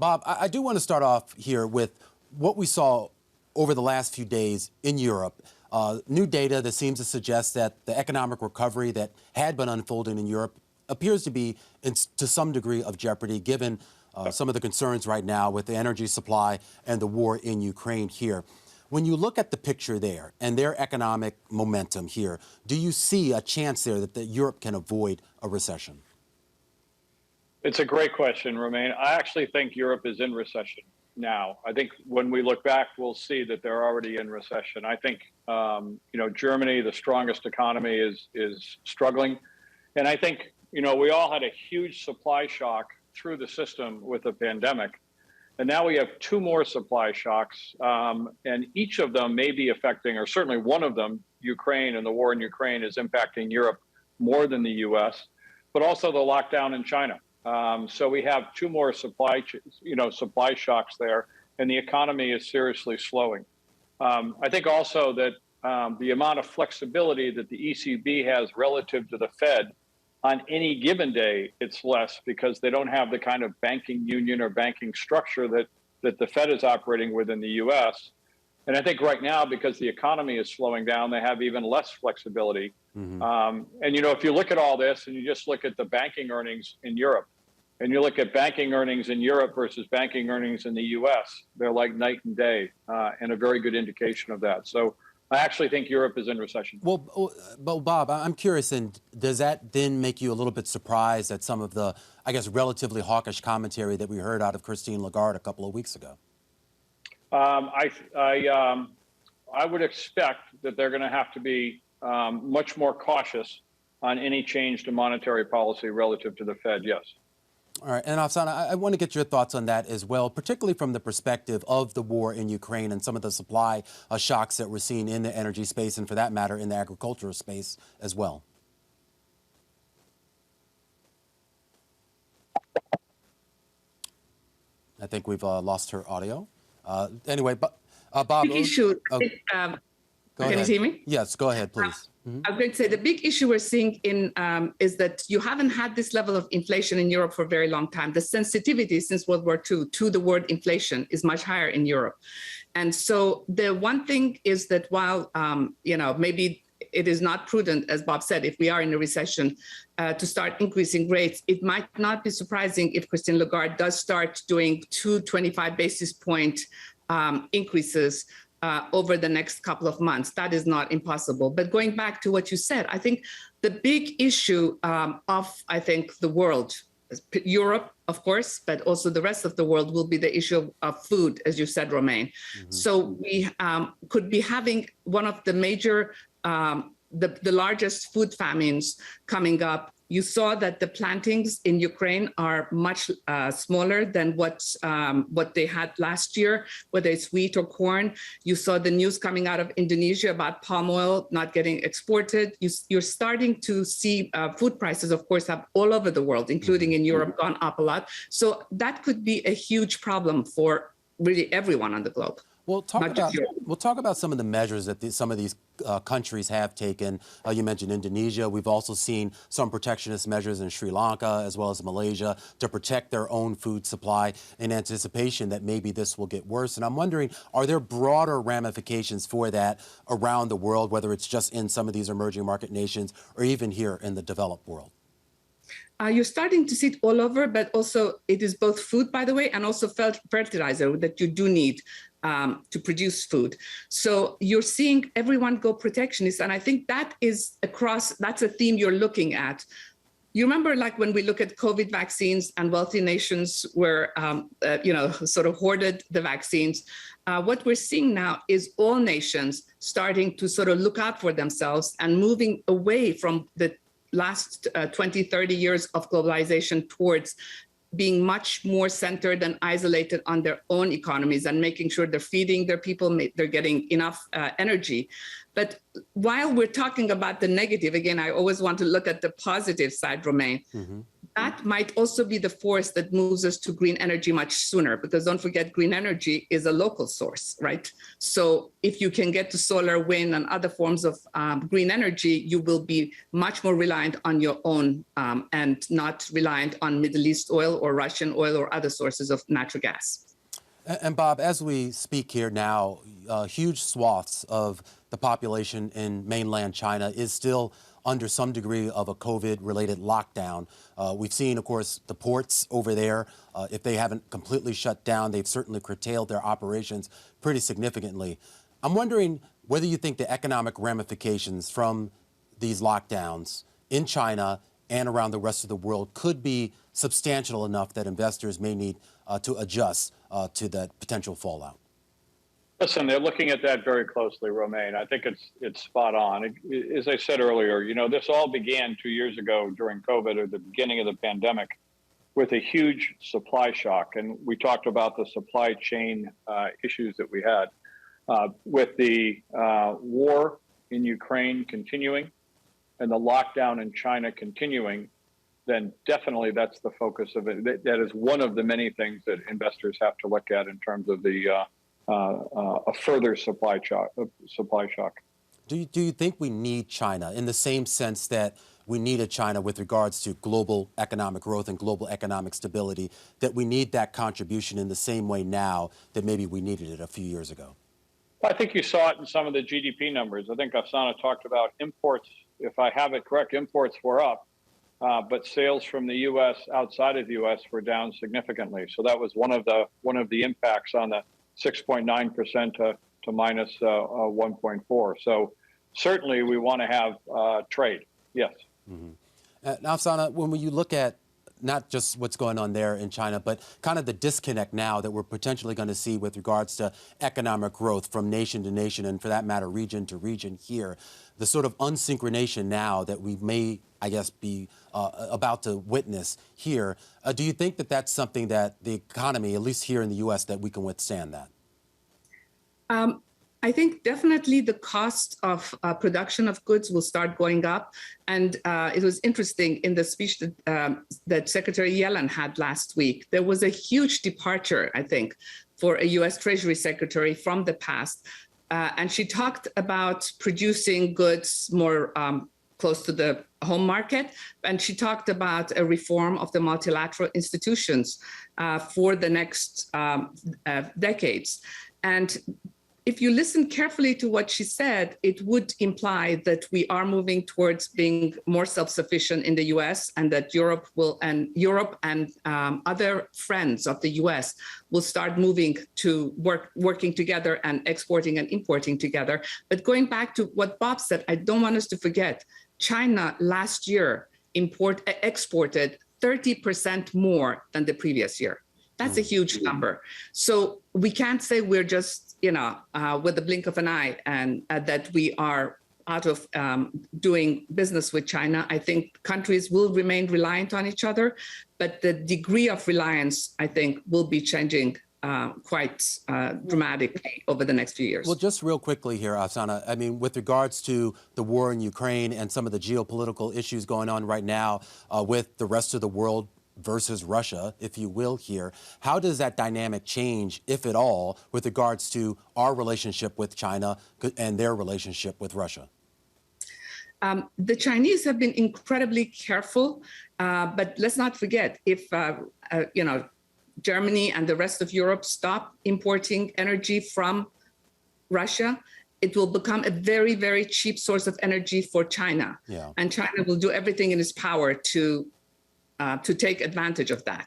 Bob, I do want to start off here with what we saw over the last few days in Europe. New data that seems to suggest that the economic recovery that had been unfolding in Europe appears to be to some degree of jeopardy, given some of the concerns right now with the energy supply and the war in Ukraine here. When you look at the picture there and their economic momentum here, do you see a chance there that Europe can avoid a recession? It's a great question, Romain. I actually think Europe is in recession now. I think when we look back, we'll see that they're already in recession. I think, Germany, the strongest economy, is struggling. And I think, we all had a huge supply shock through the system with the pandemic. And now we have two more supply shocks, and each of them may be affecting, or certainly one of them, Ukraine, and the war in Ukraine is impacting Europe more than the US, but also the lockdown in China. So we have two more supply shocks there, and the economy is seriously slowing. I think also that the amount of flexibility that the ECB has relative to the Fed on any given day, it's less because they don't have the kind of banking union or banking structure that the Fed is operating with in the US. And I think right now, because the economy is slowing down, they have even less flexibility. And, if you look at all this and you just look at the banking earnings in Europe, and you look at banking earnings in Europe versus banking earnings in the US, they're like night and day, and a very good indication of that. So I actually think Europe is in recession. Well, Bob, I'm curious, and does that then make you a little bit surprised at some of the, I guess, relatively hawkish commentary that we heard out of Christine Lagarde a couple of weeks ago? I would expect that they're going to have to be much more cautious on any change to monetary policy relative to the Fed, yes. All right, and Afsan, I want to get your thoughts on that as well, particularly from the perspective of the war in Ukraine and some of the supply shocks that we're seeing in the energy space and, for that matter, in the agricultural space as well. I think we've lost her audio. Anyway, Bob. Big issue. Go Can ahead. you hear me? Yes, go ahead, please. I was going to say the big issue we're seeing is that you haven't had this level of inflation in Europe for a very long time. The sensitivity since World War II to the word inflation is much higher in Europe. And so the one thing is that while, maybe it is not prudent, as Bob said, if we are in a recession, to start increasing rates, it might not be surprising if Christine Lagarde does start doing 225 basis point increases over the next couple of months. That is not impossible. But going back to what you said, I think the big issue the world, Europe, of course, but also the rest of the world will be the issue of food, as you said, Romain. So we could be having one of the major, the largest food famines coming up. You saw that the plantings in Ukraine are much smaller than what they had last year, whether it's wheat or corn. You saw the news coming out of Indonesia about palm oil not getting exported. You're starting to see food prices, of course, have all over the world, including in Europe, gone up a lot. So that could be a huge problem for really everyone on the globe. We'll talk about some of the measures that some of these countries have taken. You mentioned Indonesia. We've also seen some protectionist measures in Sri Lanka as well as Malaysia to protect their own food supply in anticipation that maybe this will get worse. And I'm wondering, are there broader ramifications for that around the world, whether it's just in some of these emerging market nations or even here in the developed world? You're starting to see it all over, but also it is both food, by the way, and also fertilizer that you do need to produce food. So you're seeing everyone go protectionist. And I think that is that's a theme you're looking at. You remember, like when we look at COVID vaccines and wealthy nations were, sort of hoarded the vaccines. What we're seeing now is all nations starting to sort of look out for themselves and moving away from the last 20, 30 years of globalization towards being much more centered and isolated on their own economies and making sure they're feeding their people, they're getting enough energy. But while we're talking about the negative, again, I always want to look at the positive side, Romain. That might also be the force that moves us to green energy much sooner, because don't forget, green energy is a local source, right? So if you can get to solar, wind, and other forms of green energy, you will be much more reliant on your own and not reliant on Middle East oil or Russian oil or other sources of natural gas. And Bob, as we speak here now, huge swaths of the population in mainland China is still under some degree of a COVID-related lockdown. We've seen, of course, the ports over there. If they haven't completely shut down, they've certainly curtailed their operations pretty significantly. I'm wondering whether you think the economic ramifications from these lockdowns in China and around the rest of the world could be substantial enough that investors may need to adjust to that potential fallout. Listen, they're looking at that very closely, Romain. I think it's spot on. As I said earlier, this all began 2 years ago during COVID, or the beginning of the pandemic, with a huge supply shock. And we talked about the supply chain issues that we had. With the war in Ukraine continuing and the lockdown in China continuing, then definitely that's the focus of it. That is one of the many things that investors have to look at in terms of the a further supply shock. Do you think we need China in the same sense that we needed China with regards to global economic growth and global economic stability, that we need that contribution in the same way now that maybe we needed it a few years ago? I think you saw it in some of the GDP numbers. I think Afsana talked about imports. If I have it correct, imports were up, but sales from the U.S. outside of the U.S. were down significantly. So that was one of the impacts on the 6.9% to minus 1.4. So certainly we want to have trade. Yes. Now, Afsana, when you look at not just what's going on there in China, but kind of the disconnect now that we're potentially going to see with regards to economic growth from nation to nation, and for that matter, region to region here, the sort of unsynchronization now that we may, I guess, be about to witness here. Do you think that that's something that the economy, at least here in the U.S., that we can withstand that? I think definitely the cost of production of goods will start going up. And it was interesting in the speech that Secretary Yellen had last week, there was a huge departure, I think, for a U.S. Treasury Secretary from the past. And she talked about producing goods more close to the home market. And she talked about a reform of the multilateral institutions for the next decades. And if you listen carefully to what she said, it would imply that we are moving towards being more self-sufficient in the U.S. and that Europe and other friends of the U.S. will start moving to working together and exporting and importing together. But going back to what Bob said, I don't want us to forget, China last year exported 30% more than the previous year. That's a huge number. So we can't say we're just, with the blink of an eye and that we are out of doing business with China. I think countries will remain reliant on each other, but the degree of reliance, I think, will be changing quite dramatically over the next few years. Well, just real quickly here, Afsana, I mean, with regards to the war in Ukraine and some of the geopolitical issues going on right now with the rest of the world versus Russia, if you will, here, how does that dynamic change, if at all, with regards to our relationship with China and their relationship with Russia? The Chinese have been incredibly careful, but let's not forget, if Germany and the rest of Europe stop importing energy from Russia, it will become a very, very cheap source of energy for China. Yeah. And China will do everything in its power to take advantage of that.